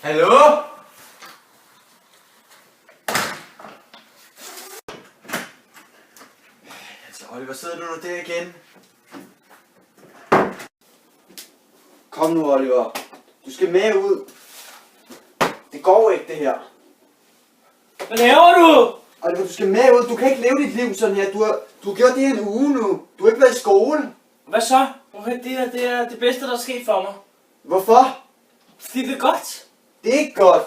Hallo? Altså, Oliver, sidder du nu der igen? Kom nu, Oliver. Du skal med ud. Det går ikke, det her. Hvad laver du? Oliver, du skal med ud. Du kan ikke leve dit liv sådan her. Du har gjort det her en uge nu. Du har ikke været i skole. Hvad så? Okay, det er det bedste, der er sket for mig. Hvorfor? Fordi det er godt. Det er ikke godt.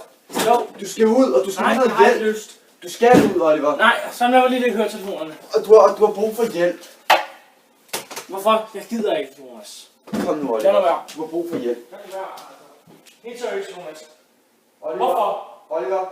Jo. Du skal ud, og du skal Nej, have jeg noget har ikke hjælp. lyst. Du skal ud, Oliver. Nej, så lad mig lige ikke høre telefonerne. Og du har brug for hjælp. Hvorfor? Jeg gider ikke, Jonas. Kom nu, Lad mig Oliver. være. Du har brug for hjælp. Lad mig være. Helt seriøst, Jonas. Oliver. Hvorfor? Oliver.